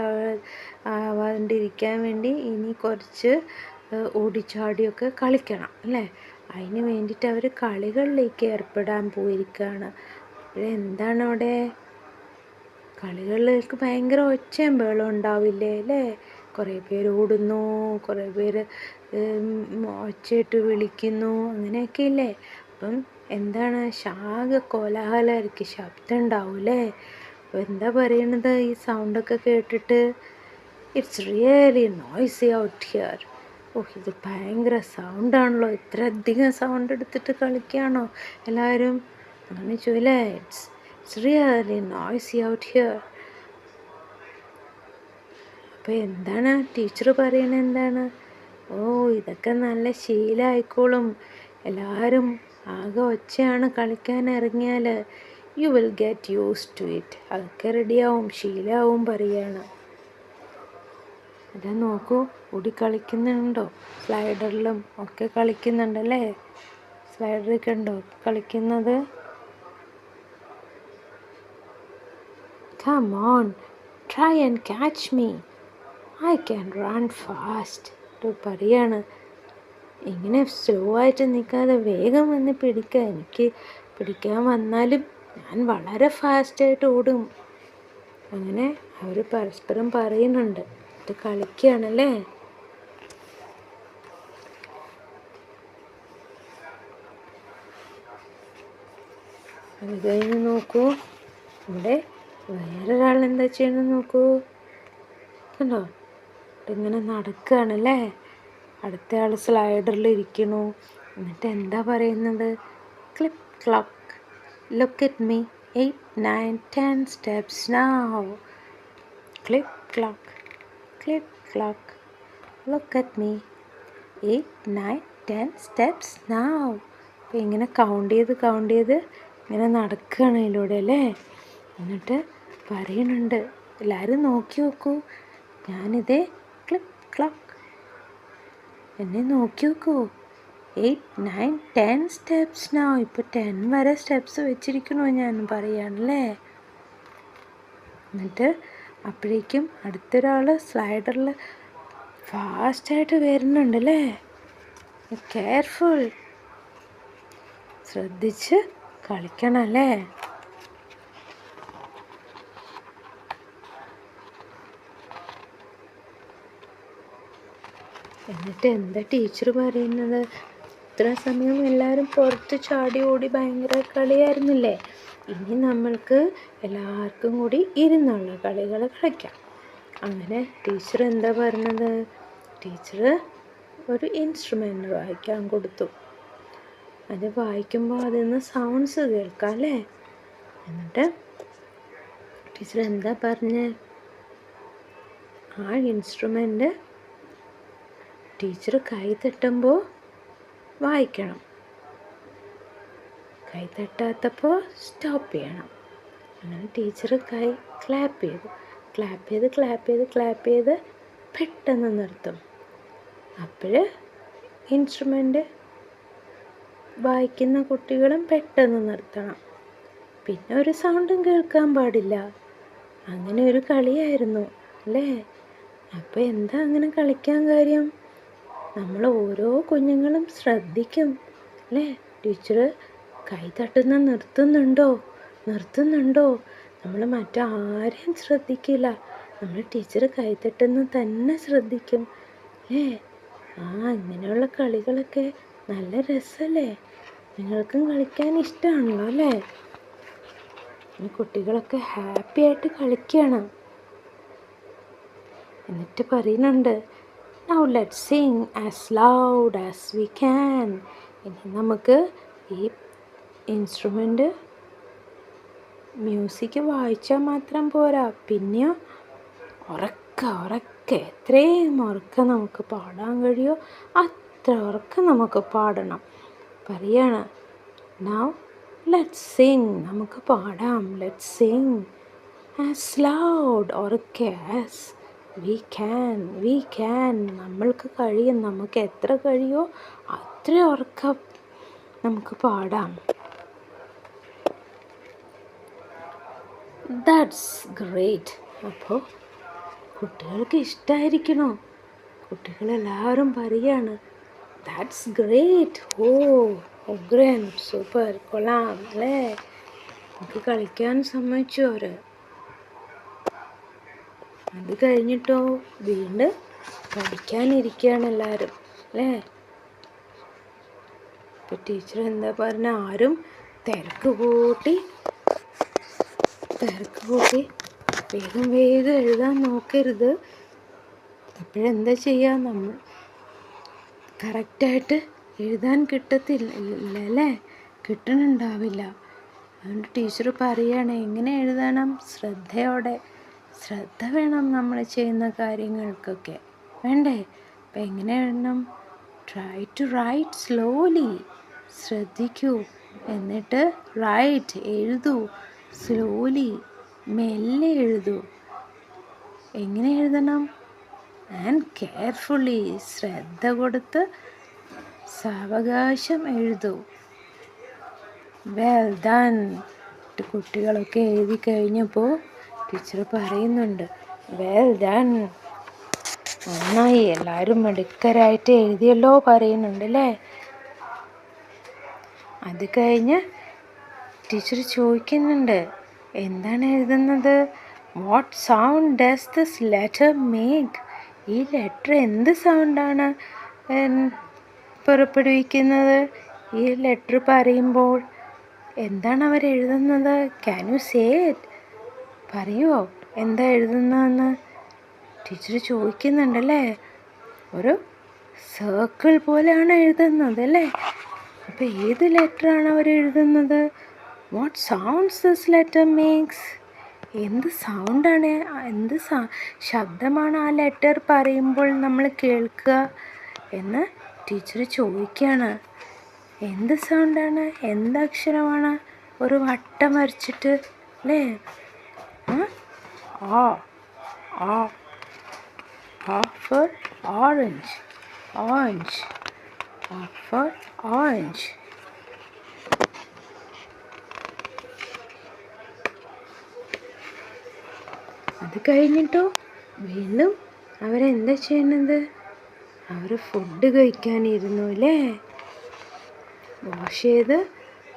ആവാണ്ടിരിക്കാൻ വേണ്ടി ഇനി കുറച്ച് ഓടിച്ചാടിയൊക്കെ കളിക്കണം അല്ലേ. അതിന് വേണ്ടിയിട്ട് അവർ കളികളിലേക്ക് ഏർപ്പെടാൻ പോയിരിക്കുകയാണ്. എന്താണ് അവിടെ കളികളിലേക്ക് ഭയങ്കര ഒച്ചയും ബഹളം ഉണ്ടാവില്ലേ അല്ലേ. കുറേ പേര് ഓടുന്നു, കുറേ പേര് ഒച്ചയിട്ട് വിളിക്കുന്നു, അങ്ങനെയൊക്കെ ഇല്ലേ. അപ്പം എന്താണ് ആകെ കോലാഹലമായിരിക്കും, ശബ്ദം ഉണ്ടാവും അല്ലേ. അപ്പോൾ എന്താ പറയണത് ഈ സൗണ്ടൊക്കെ കേട്ടിട്ട്? It's really noisy out here. ഇത് ഭയങ്കര സൗണ്ടാണല്ലോ, ഇത്ര അധികം സൗണ്ട് എടുത്തിട്ട് കളിക്കുകയാണോ എല്ലാവരും? അങ്ങനെ ചോദില്ലേ. It's really noisy out here. അപ്പോൾ എന്താണ് ടീച്ചർ പറയണത്? എന്താണ്? ഇതൊക്കെ നല്ല ശീലമായിക്കോളും, എല്ലാവരും ആകെ ഒച്ചയാണ് കളിക്കാൻ ഇറങ്ങിയാൽ. You will get used to it. അതൊക്കെ റെഡിയാവും, ശീലമാവും പറയാണ്. അതാ നോക്കൂ, ഓടി കളിക്കുന്നുണ്ടോ? സ്ലൈഡറിലും ഒക്കെ കളിക്കുന്നുണ്ടല്ലേ? സ്ലൈഡറൊക്കെ ഉണ്ടോ കളിക്കുന്നത്? Come on, try and catch me. I can run fast. പറയാണ്, ഇങ്ങനെ സ്ലോ ആയിട്ട് നിൽക്കാതെ വേഗം വന്ന് പിടിക്കുക. എനിക്ക് പിടിക്കാൻ വന്നാലും ഞാൻ വളരെ ഫാസ്റ്റായിട്ട് ഓടും. അങ്ങനെ അവർ പരസ്പരം പറയുന്നുണ്ട്. ഇത് കളിക്കുകയാണല്ലേ. അത് കഴിഞ്ഞ് നോക്കൂ, ഇവിടെ വേറൊരാൾ എന്താ ചെയ്യണമെന്ന് നോക്കൂ. കണ്ടോ, ഇങ്ങനെ നടക്കുകയാണല്ലേ. അടുത്ത ആൾ സ്ലൈഡറിൽ ഇരിക്കണു. എന്നിട്ട് എന്താ പറയുന്നത്? Clip clock, look at me, 8, 9, 10 steps now. Clip clock, clip clock, look at me, 8, 9, 10 steps now. അപ്പം ഇങ്ങനെ കൗണ്ട് ചെയ്ത് ഇങ്ങനെ നടക്കുകയാണ് ഇതിലൂടെ അല്ലേ. എന്നിട്ട് പറയുന്നുണ്ട്, എല്ലാവരും നോക്കി നോക്കൂ, ഞാനിതേ ക്ലിപ്പ് ക്ലോക്ക്, എന്നെ നോക്കി നോക്കൂ, 8, 9, 10 സ്റ്റെപ്സ് നൗ. ഇപ്പോൾ 10 വരെ സ്റ്റെപ്സ് വെച്ചിരിക്കണോ ഞാൻ പറയാണല്ലേ. എന്നിട്ട് അപ്പോഴേക്കും അടുത്തൊരാൾ സ്ലൈഡറിൽ ഫാസ്റ്റായിട്ട് വരുന്നുണ്ടല്ലേ. കെയർഫുൾ, ശ്രദ്ധിച്ച് കളിക്കണമല്ലേ. എന്നിട്ട് എന്താ ടീച്ചർ പറയുന്നത്? ഇത്ര സമയം എല്ലാവരും പുറത്ത് ചാടി ഓടി ഭയങ്കര കളിയായിരുന്നില്ലേ. ഇനി നമ്മൾക്ക് എല്ലാവർക്കും കൂടി ഇരുന്നുള്ള കളികൾ കളിക്കാം. അങ്ങനെ ടീച്ചർ എന്താ പറഞ്ഞത്? ടീച്ചർ ഒരു ഇൻസ്ട്രുമെൻ്റ് വായിക്കാൻ കൊടുത്തു. അത് വായിക്കുമ്പോൾ അതിൽ നിന്ന് സൗണ്ട്സ് കേൾക്കാം അല്ലേ. എന്നിട്ട് ടീച്ചർ എന്താ പറഞ്ഞത്? ആ ഇൻസ്ട്രുമെൻ്റ് ടീച്ചർ കൈ തട്ടുമ്പോൾ വായിക്കണം, കൈ തട്ടാത്തപ്പോൾ സ്റ്റോപ്പ് ചെയ്യണം. അങ്ങനെ ടീച്ചർ കൈ ക്ലാപ്പ് ചെയ്ത് പെട്ടെന്ന് നിർത്തും. അപ്പോൾ ഇൻസ്ട്രുമെൻ്റ് വായിക്കുന്ന കുട്ടികളും പെട്ടെന്ന് നിർത്തണം. പിന്നെ ഒരു സൗണ്ടും കേൾക്കാൻ പാടില്ല. അങ്ങനെ ഒരു കളിയായിരുന്നു അല്ലേ. അപ്പോൾ എന്താ അങ്ങനെ കളിക്കാൻ കാര്യം? നമ്മൾ ഓരോ കുഞ്ഞുങ്ങളും ശ്രദ്ധിക്കും അല്ലേ. ടീച്ചർ കൈ തട്ടുന്ന നിർത്തുന്നുണ്ടോ. നമ്മൾ മറ്റാരെയും ശ്രദ്ധിക്കില്ല. നമ്മൾ ടീച്ചർ കൈ തട്ടുന്ന തന്നെ ശ്രദ്ധിക്കും അല്ലേ. ഇങ്ങനെയുള്ള കളികളൊക്കെ നല്ല രസമല്ലേ. നിങ്ങൾക്കും കളിക്കാൻ ഇഷ്ടമാണല്ലോ അല്ലേ. കുട്ടികളൊക്കെ ഹാപ്പി ആയിട്ട് കളിക്കുകയാണ്. എന്നിട്ട് പറയുന്നുണ്ട്, Now let's sing as loud as we can. ഇനി നമുക്ക് ഈ ഇൻസ്ട്രുമെൻ്റ് മ്യൂസിക് വായിച്ചാൽ മാത്രം പോരാ, പിന്നെ ഉറക്കെ എത്രയും ഉറക്കെ നമുക്ക് പാടാൻ കഴിയുമോ അത്ര ഉറക്കെ നമുക്ക് പാടണം പറയാണ്. Now let's sing, നമുക്ക് പാടാം. Let's sing as loud, ഉറക്കെ, as we can, നമ്മൾക്ക് കഴിയും. നമുക്ക് എത്ര കഴിയുമോ അത്ര ഉറക്കം നമുക്ക് പാടാം. That's great. അപ്പോൾ കുട്ടികൾക്ക് ഇഷ്ടമായിരിക്കണോ? കുട്ടികളെല്ലാവരും പറയാണ് That's great. ഉഗ്രൻ, സൂപ്പർ, കൊള്ളാം അല്ലേ. നമുക്ക് കളിക്കാൻ സമ്മതിച്ചു അവർ. അത് കഴിഞ്ഞിട്ടോ വീണ്ടും പഠിക്കാനിരിക്കുകയാണ് എല്ലാവരും അല്ലേ. ഇപ്പം ടീച്ചർ എന്താ പറഞ്ഞ, ആരും തിരക്ക് കൂട്ടി വേഗം എഴുതാൻ നോക്കരുത്. അപ്പോഴെന്താ ചെയ്യുക, നമ്മൾ കറക്റ്റായിട്ട് എഴുതാൻ കിട്ടത്തില്ല, കിട്ടണുണ്ടാവില്ല. അതുകൊണ്ട് ടീച്ചർ പറയുകയാണ് എങ്ങനെ എഴുതണം. ശ്രദ്ധ വേണം നമ്മൾ ചെയ്യുന്ന കാര്യങ്ങൾക്കൊക്കെ വേണ്ടേ. അപ്പം എങ്ങനെ എഴുതണം? Try to write slowly. ശ്രദ്ധിക്കൂ, എന്നിട്ട് റൈറ്റ് എഴുതൂ, സ്ലോലി മെല്ലെ എഴുതൂ. എങ്ങനെ എഴുതണം? ആൻഡ് കെയർഫുള്ളി ശ്രദ്ധ കൊടുത്ത് സാവകാശം എഴുതൂ. Well done. കുട്ടികളൊക്കെ എഴുതി കഴിഞ്ഞപ്പോൾ ടീച്ചർ പറയുന്നുണ്ട്, വെൽ ഡൺ, നന്നായി, എല്ലാവരും മിടുക്കരായിട്ട് എഴുതിയല്ലോ പറയുന്നുണ്ട് അല്ലേ. അത് കഴിഞ്ഞ് ടീച്ചർ ചോദിക്കുന്നുണ്ട്, എന്താണ് എഴുതുന്നത്? What sound does this letter make? ഈ ലെറ്റർ എന്ത് സൗണ്ടാണ് പുറപ്പെടുവിക്കുന്നത്? ഈ ലെറ്റർ പറയുമ്പോൾ എന്താണ് അവർ എഴുതുന്നത്? Can you say it? പറയുമോ എന്താ എഴുതുന്നതെന്ന്? ടീച്ചർ ചോദിക്കുന്നുണ്ടല്ലേ. ഒരു സർക്കിൾ പോലെയാണ് എഴുതുന്നത് അല്ലേ. അപ്പോൾ ഏത് ലെറ്ററാണ് അവർ എഴുതുന്നത്? What sounds this letter makes? എന്ത് സൗണ്ടാണ്, എന്ത് ശബ്ദമാണ് ആ ലെറ്റർ പറയുമ്പോൾ നമ്മൾ കേൾക്കുക എന്ന് ടീച്ചർ ചോദിക്കുകയാണ്. എന്ത് സൗണ്ടാണ്, എന്ത് അക്ഷരമാണ്? ഒരു വട്ടം വരച്ചിട്ട് അല്ലേ. ആ ആ ആ for orange, orange, A for orange. അത് കഴിഞ്ഞിട്ടോ വീണ്ടും അവരെന്താ ചെയ്യുന്നത്? അവർ ഫുഡ് കഴിക്കാനിരുന്നു അല്ലേ. വാഷ് ചെയ്ത്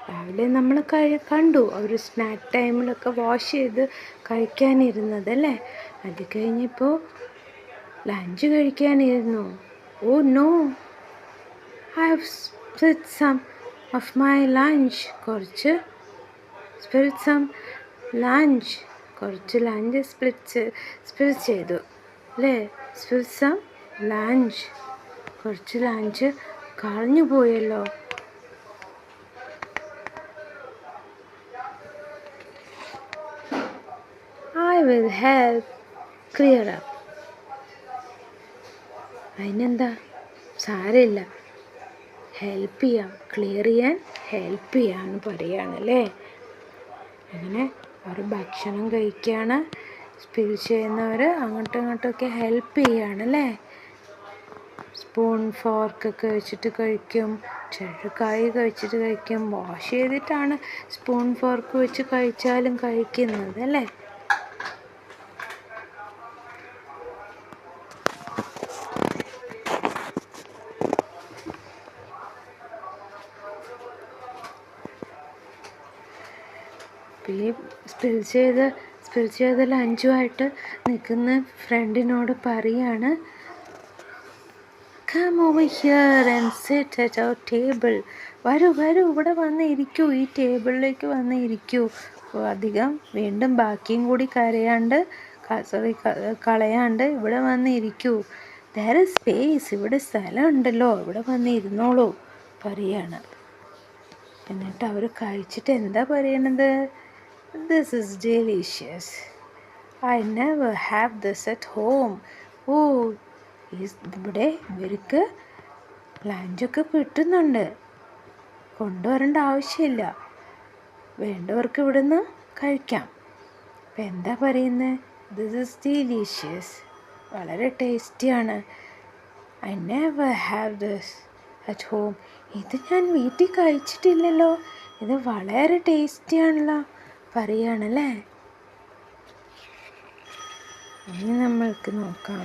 രാവിലെ നമ്മൾ കണ്ടു അവർ സ്നാക്ക് ടൈമിലൊക്കെ വാഷ് ചെയ്ത് കഴിക്കാനിരുന്നത് അല്ലേ. അത് കഴിഞ്ഞപ്പോൾ ലഞ്ച് കഴിക്കാനിരുന്നു. Oh no, I have spilled some of my lunch. കുറച്ച് ലഞ്ച് സ്പിൽ ചെയ്തു അല്ലേ. സ്പിൽ സം ലഞ്ച്, കുറച്ച് ലഞ്ച് കളഞ്ഞു പോയല്ലോ. I will help clear up. അതിനെന്താ, സാരമില്ല, ഹെൽപ്പ് ചെയ്യാം, ക്ലിയർ ചെയ്യാൻ ഹെൽപ്പ് ചെയ്യാമെന്ന് പറയുകയാണല്ലേ. അങ്ങനെ അവർ ഭക്ഷണം കഴിക്കുകയാണ്. സ്പിൽ ചെയ്യുന്നവർ അങ്ങോട്ടും ഇങ്ങോട്ടുമൊക്കെ ഹെൽപ്പ് ചെയ്യുകയാണല്ലേ. സ്പൂൺ ഫോർക്കൊക്കെ വെച്ചിട്ട് കഴിക്കും, ചിലർ കൈ കഴിച്ചിട്ട് കഴിക്കും. വാഷ് ചെയ്തിട്ടാണ് സ്പൂൺ ഫോർക്ക് വെച്ച് കഴിച്ചാലും കഴിക്കുന്നത് അല്ലേ. ഈ സ്പിൽ ചെയ്ത ലഞ്ചുമായിട്ട് നിൽക്കുന്ന ഫ്രണ്ടിനോട് പറയാണ്, come over here and sit at our table. വരൂ ഇവിടെ വന്ന് ഇരിക്കൂ, ഈ ടേബിളിലേക്ക് വന്ന് ഇരിക്കൂ. അധികം വീണ്ടും ബാക്കിയും കൂടി കളയാണ്ട് ഇവിടെ വന്ന് ഇരിക്കൂ. ദെയർ ഇസ് സ്പേസ്, ഇവിടെ സ്ഥലമുണ്ടല്ലോ, ഇവിടെ വന്ന് ഇരുന്നോളൂ പറയാണ്. എന്നിട്ട് അവർ കഴിച്ചിട്ട് എന്താ പറയണത്? This is delicious. I never have this at home. ഓ, ഇവിടെ ഇവർക്ക് ലഞ്ചൊക്കെ കിട്ടുന്നുണ്ട്, കൊണ്ടുവരേണ്ട ആവശ്യമില്ല, വേണ്ടവർക്ക് ഇവിടുന്ന് കഴിക്കാം. അപ്പം എന്താ പറയുന്നത്? ദിസ് ഇസ് ഡെലീഷ്യസ്, വളരെ ടേസ്റ്റിയാണ്. I never have this at home. ഇത് ഞാൻ വീട്ടിൽ കഴിച്ചിട്ടില്ലല്ലോ, ഇത് വളരെ ടേസ്റ്റിയാണല്ലോ പറയുകയാണല്ലേ. ഇനി നമ്മൾക്ക് നോക്കാം.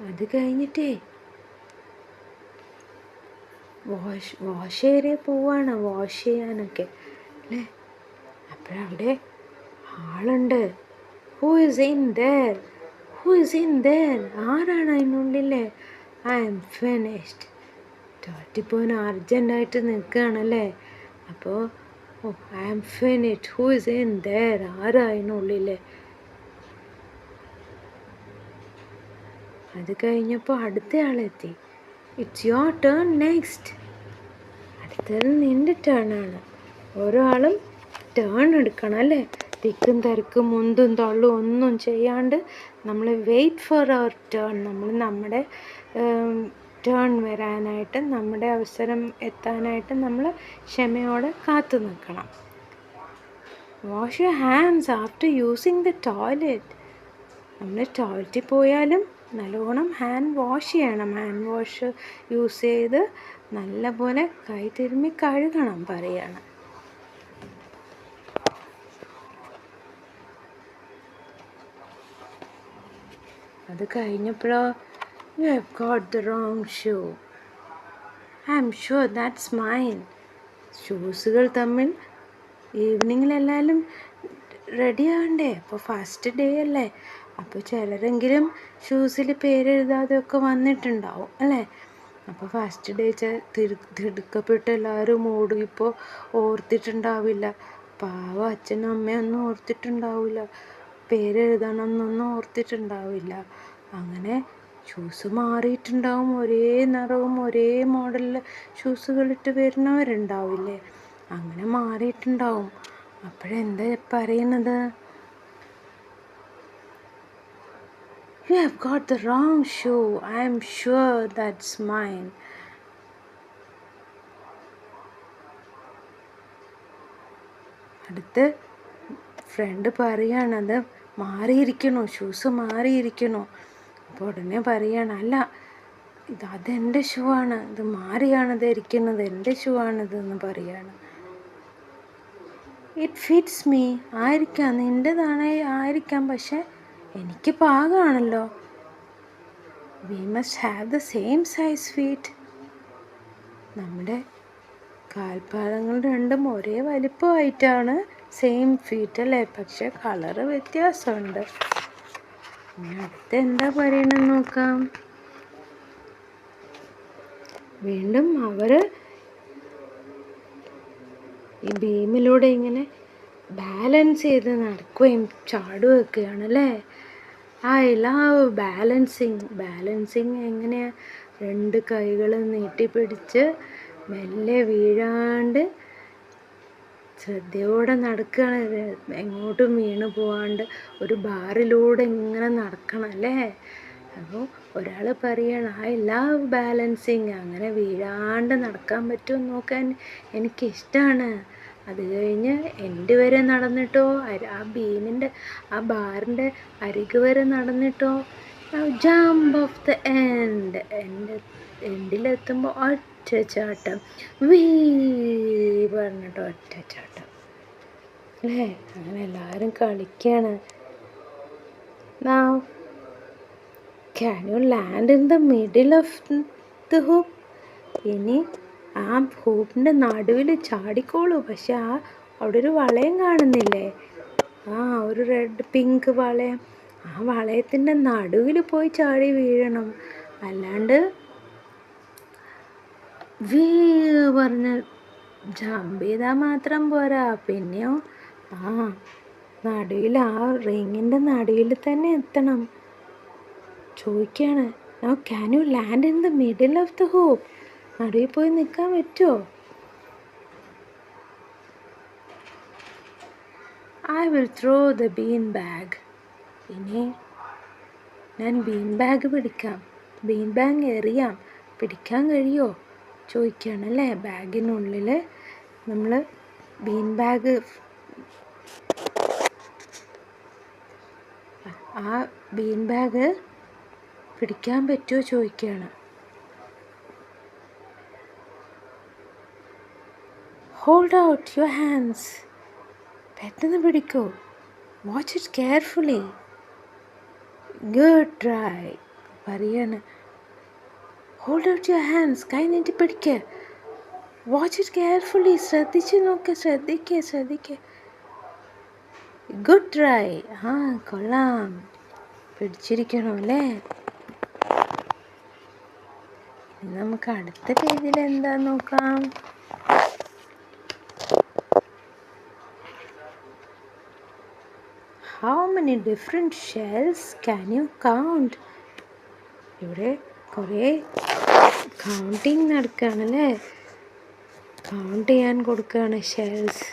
അത് കഴിഞ്ഞിട്ടേ വാഷ് ഏരിയ പോവാണ്, വാഷ് ചെയ്യാനൊക്കെ അല്ലേ. അപ്പോഴവിടെ ആളുണ്ട്. Who is in there? ആരാണ് അതിനുള്ളിലെ? I'm finished. തോറ്റിപ്പോൻ അർജൻറ്റായിട്ട് നിൽക്കുകയാണല്ലേ. അപ്പോൾ I'm finished, who is in there? ആരാ അതിനുള്ളിൽ? അത് കഴിഞ്ഞപ്പോൾ അടുത്ത ആളെത്തി. It's your turn next. അടുത്ത അടുത്തത് നിൻ്റെ ടേണാണ്. ഓരോ ആളും ടേൺ എടുക്കണം അല്ലേ? തിക്കും തിരക്കും മുന്തും തള്ളും ഒന്നും ചെയ്യാണ്ട് നമ്മൾ വെയിറ്റ് ഫോർ അവർ ടേൺ. നമ്മൾ നമ്മുടെ ടേൺ വരാനായിട്ട്, നമ്മുടെ അവസരം എത്താനായിട്ട് നമ്മൾ ക്ഷമയോടെ കാത്തു നിൽക്കണം. Wash your hands after using the toilet. നമ്മൾ ടോയ്ലറ്റിൽ പോയാലും നല്ലോണം ഹാൻഡ് വാഷ് ചെയ്യണം. ഹാൻഡ് വാഷ് യൂസ് ചെയ്ത് നല്ലപോലെ കൈ തിരുമ്മി കഴുകണം പറയാണ്. അത് കഴിഞ്ഞപ്പോഴോ, you have got the wrong shoe. I am sure that's mine. ഷൂസുകൾ തമ്മിൽ ഈവനിങ്ങിലെല്ലാവരും റെഡി ആവണ്ടേ? അപ്പോൾ ഫസ്റ്റ് ഡേ അല്ലേ, അപ്പോൾ ചിലരെങ്കിലും ഷൂസിൽ പേരെഴുതാതെയൊക്കെ വന്നിട്ടുണ്ടാവും അല്ലേ? അപ്പോൾ ഫസ്റ്റ് ഡേ തിടുക്കപ്പെട്ട് എല്ലാവരും ഓടും. ഇപ്പോൾ ഓർത്തിട്ടുണ്ടാവില്ല, പാവം അച്ഛനും അമ്മയൊന്നും ഓർത്തിട്ടുണ്ടാവില്ല, പേരെഴുതണമെന്നൊന്നും ഓർത്തിട്ടുണ്ടാവില്ല. അങ്ങനെ ഷൂസ് മാറിയിട്ടുണ്ടാവും. ഒരേ നിറവും ഒരേ മോഡലിൽ ഷൂസുകളിട്ട് വരുന്നവരുണ്ടാവില്ലേ? അങ്ങനെ മാറിയിട്ടുണ്ടാവും. അപ്പോഴെന്താ പറയുന്നത്? You have got the wrong shoe. I am sure that's mine. അടുത്ത് ഫ്രണ്ട് പറയാണത് മാറിയിരിക്കണോ, ഷൂസ് മാറിയിരിക്കണോ? അപ്പോൾ ഉടനെ പറയാണ്, അല്ല അതെൻ്റെ ഷൂ ആണ്, ഇത് മാറിയാണ് ധരിക്കുന്നത്, എൻ്റെ ഷൂ ആണിതെന്ന് പറയാണ്. It fits me. ആയിരിക്കാം, നിൻ്റെതാണ് ആയിരിക്കാം, പക്ഷെ എനിക്ക് പാകമാണല്ലോ. We must have the same size feet. നമ്മുടെ കാൽപാദങ്ങൾ രണ്ടും ഒരേ വലിപ്പമായിട്ടാണ്, സെയിം ഫീറ്റ് അല്ലേ? പക്ഷെ കളറ് വ്യത്യാസമുണ്ട്. അടുത്ത് എന്താ പറയണമെന്ന് നോക്കാം. വീണ്ടും അവർ ഈ ബീമിലൂടെ ഇങ്ങനെ ബാലൻസ് ചെയ്ത് നടക്കുകയും ചാടുകയൊക്കെയാണ് അല്ലേ? I love balancing. ബാലൻസിങ് എങ്ങനെയാ? രണ്ട് കൈകൾ നീട്ടിപ്പിടിച്ച് മെല്ലെ വീഴാണ്ട് ശ്രദ്ധയോടെ നടക്കുകയാണ്, എങ്ങോട്ടും വീണ് പോവാണ്ട് ഒരു ബാറിലൂടെ ഇങ്ങനെ നടക്കണം അല്ലേ? അപ്പോൾ ഒരാൾ പറയണം, ഐ ലവ് ബാലൻസിങ്. അങ്ങനെ വീഴാണ്ട് നടക്കാൻ പറ്റുമോ നോക്കാൻ എനിക്കിഷ്ടമാണ്. അത് കഴിഞ്ഞ് എൻഡ് വരെ നടന്നിട്ടോ, ആ ബീമിൻ്റെ ആ ബാറിൻ്റെ അരികു വരെ നടന്നിട്ടോ, ജമ്പ് ഓഫ് ദ എൻഡ്. എൻഡിലെത്തുമ്പോൾ ഒറ്റച്ചാട്ടം, വീ പറഞ്ഞിട്ട് ഒറ്റച്ചാട്ടം അല്ലേ? അങ്ങനെ എല്ലാവരും കളിക്കുകയാണ്. Now, can you land in the middle of the hoop? ഇനി ആ ഹൂപ്പിൻ്റെ നടുവിൽ ചാടിക്കോളൂ. പക്ഷെ അവിടെ ഒരു വളയം കാണുന്നില്ലേ? ഒരു റെഡ് പിങ്ക് വളയം. ആ വളയത്തിൻ്റെ നടുവിൽ പോയി ചാടി വീഴണം. അല്ലാണ്ട് വീ പറഞ്ഞ് ജമ്പ് ചെയ്താൽ മാത്രം പോരാ. പിന്നെയോ നടുവിൽ, ആ റിങ്ങിൻ്റെ നടുവിൽ തന്നെ എത്തണം. ചോദിക്കുകയാണ്, now can you land in the middle of the hoop? നടുവിൽ പോയി നിൽക്കാൻ പറ്റുമോ? I will throw the bean bag. ഇനി ഞാൻ ബീൻ ബാഗ് പിടിക്കാം. ബീൻ ബാഗ് എറിയാം. പിടിക്കാൻ കഴിയുമോ ചോദിക്കുകയാണല്ലേ? ബാഗിനുള്ളിൽ നമ്മൾ ബീൻ ബാഗ്, ആ ബീൻ ബാഗ് പിടിക്കാൻ പറ്റുമോ ചോദിക്കുകയാണ്. Hold out your hands. പെട്ടെന്ന് പിടിക്കൂ. Watch it carefully. Good try പറയാണ്. Hold out your hands. കൈ നീട്ടി പിടിക്കുക. Watch it carefully. ശ്രദ്ധിച്ച് നോക്ക്, ശ്രദ്ധിക്കുക. Good try. കൊള്ളാം, പിടിച്ചിരിക്കണോ അല്ലേ? നമുക്ക് അടുത്ത പേജിൽ എന്താ നോക്കാം. How many different shells can you count? ഇവിടെ കുറേ കൗണ്ടിങ് നടക്കുകയാണല്ലേ? കൗണ്ട് ചെയ്യാൻ കൊടുക്കുകയാണ് ഷെൽസ്.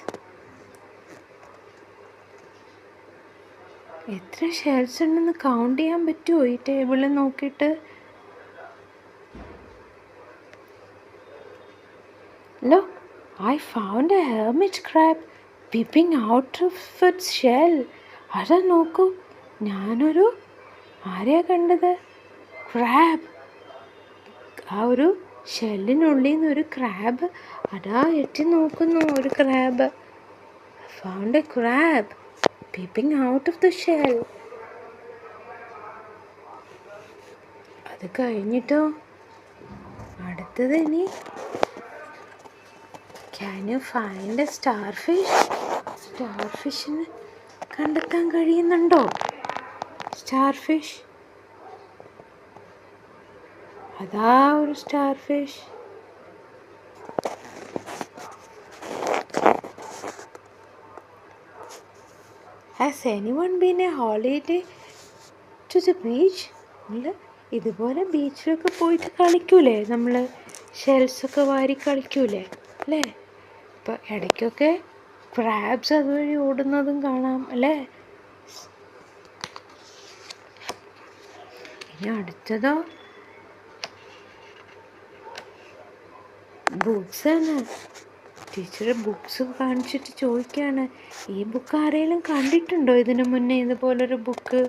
എത്ര ഷെൽസ് ഉണ്ടെന്ന് കൗണ്ട് ചെയ്യാൻ പറ്റുമോ ഈ ടേബിളിൽ നോക്കിയിട്ട്? Look, I found a hermit crab peeping out of its shell. അതാ നോക്കൂ, ഞാനൊരു ആരെയാ കണ്ടത്? ക്രാബ്. ആ ഒരു ഷെല്ലിനുള്ളിൽ നിന്ന് ഒരു ക്രാബ് അതാ എത്തി നോക്കുന്നു. ഒരു crab. Found a crab peeping out of the shell. അത് കഴിഞ്ഞിട്ടോ അടുത്തത് ഇനി can you find a starfish? സ്റ്റാർ ഫിഷിന് കണ്ടെത്താൻ കഴിയുന്നുണ്ടോ? Starfish. അതാ ഒരു starfish. Has anyone been a holiday to the beach? നമ്മൾ ഇതുപോലെ ബീച്ചിലൊക്കെ പോയിട്ട് കളിക്കൂലേ, നമ്മൾ ഷെൽസൊക്കെ വാരി കളിക്കൂലേ അല്ലേ? അപ്പോൾ ഇടയ്ക്കൊക്കെ ക്രാബ്സ് അതുവഴി ഓടുന്നതും കാണാം അല്ലേ? ഇനി അടുത്തതോ ബുക്സാണ്. ടീച്ചർ ബുക്സ് കാണിച്ചിട്ട് ചോദിക്കുകയാണ്, ഈ ബുക്ക് ആരെങ്കിലും കണ്ടിട്ടുണ്ടോ ഇതിനു മുന്നേ ഇതുപോലൊരു book?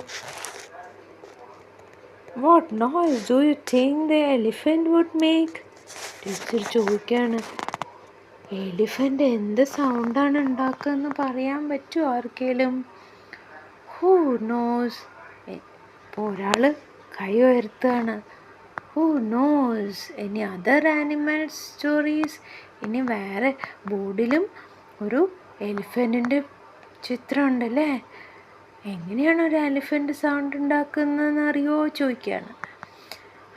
What noise do you think the elephant would make? Teacher ചോദിക്കുകയാണ്, എലിഫൻ്റ് എന്ത് സൗണ്ടാണ് ഉണ്ടാക്കുകയെന്ന് പറയാൻ പറ്റുമോ ആർക്കെങ്കിലും? Who knows? ഇപ്പോൾ ഒരാൾ കൈ ഉയർത്തുകയാണ്. Who knows any other animals stories? ഇനി വേറെ ബോർഡിലും ഒരു എലിഫൻറ്റിൻ്റെ ചിത്രം ഉണ്ടല്ലേ? എങ്ങനെയാണ് ഒരു എലിഫൻറ്റ് സൗണ്ട് ഉണ്ടാക്കുന്നതെന്ന് അറിയുമോ ചോദിക്കുകയാണ്.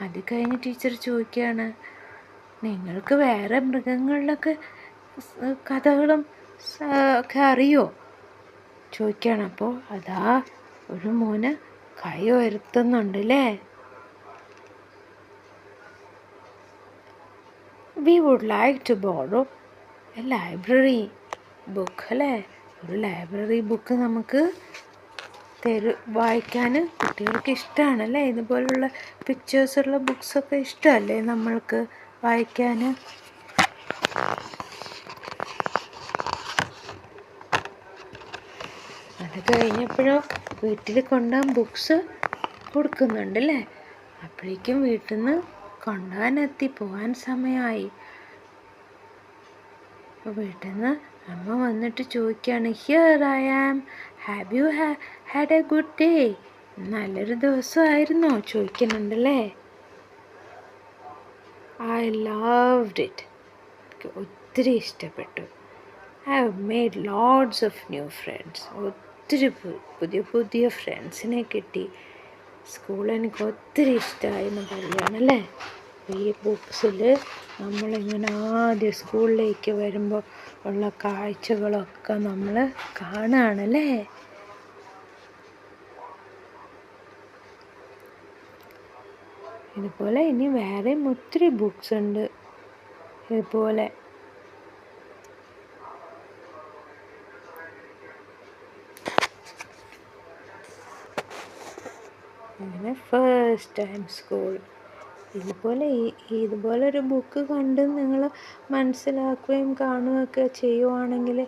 അത് കഴിഞ്ഞ് ടീച്ചർ ചോദിക്കുകയാണ്, നിങ്ങൾക്ക് വേറെ മൃഗങ്ങളിലൊക്കെ കഥകളും ഒക്കെ അറിയോ ചോദിക്കുകയാണ്. അപ്പോൾ അതാ ഒരു മോന് കൈ ഉയർത്തുന്നുണ്ടല്ലേ? We would like to borrow a library book അല്ലേ? ഒരു ലൈബ്രറി ബുക്ക് നമുക്ക് വായിക്കാൻ കുട്ടികൾക്ക് ഇഷ്ടമാണല്ലേ? ഇതുപോലുള്ള പിക്ചേഴ്സുള്ള ബുക്സൊക്കെ ഇഷ്ടമല്ലേ നമ്മൾക്ക് വായിക്കാൻ? അത് കഴിഞ്ഞപ്പോഴോ വീട്ടിൽ കൊണ്ടുപോകാൻ ബുക്സ് കൊടുക്കുന്നുണ്ടല്ലേ? അപ്പോഴേക്കും വീട്ടിൽ നിന്ന് കൊണ്ടുപോകാനെത്തി, പോകാൻ സമയമായി. അപ്പോൾ വീട്ടിൽ നിന്ന് അമ്മ വന്നിട്ട് ചോദിക്കുകയാണ്, here I am, have you had a good day? നല്ലൊരു ദിവസമായിരുന്നോ ചോദിക്കുന്നുണ്ടല്ലേ? I loved it. എനിക്ക് ഒത്തിരി ഇഷ്ടപ്പെട്ടു. I have made lots of new friends. ഒത്തിരി പുതിയ പുതിയ ഫ്രണ്ട്സിനെ കിട്ടി. സ്കൂൾ എനിക്ക് ഒത്തിരി ഇഷ്ടമായി എന്ന് പറയുകയാണല്ലേ? ഈ ബുക്സിൽ നമ്മളിങ്ങനെ ആദ്യം സ്കൂളിലേക്ക് വരുമ്പോൾ ഉള്ള കാഴ്ചകളൊക്കെ നമ്മൾ കാണുകയാണല്ലേ? ഇതുപോലെ ഇനി വേറെയും ഒത്തിരി ബുക്സ് ഉണ്ട് ഇതുപോലെ. അങ്ങനെ ഫസ്റ്റ് ടൈം സ്കൂൾ. ഇതുപോലൊരു ബുക്ക് കണ്ട് നിങ്ങൾ മനസ്സിലാക്കുകയും കാണുകയൊക്കെ ചെയ്യുവാണെങ്കിൽ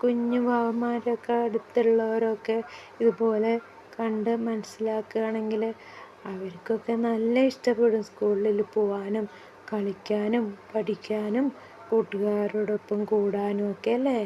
കുഞ്ഞു വാവന്മാരൊക്കെ അടുത്തുള്ളവരൊക്കെ ഇതുപോലെ കണ്ട് മനസ്സിലാക്കുകയാണെങ്കിൽ അവർക്കൊക്കെ നല്ല ഇഷ്ടപ്പെടും സ്കൂളിൽ പോവാനും കളിക്കാനും പഠിക്കാനും കൂട്ടുകാരോടൊപ്പം കൂടാനും ഒക്കെ അല്ലേ?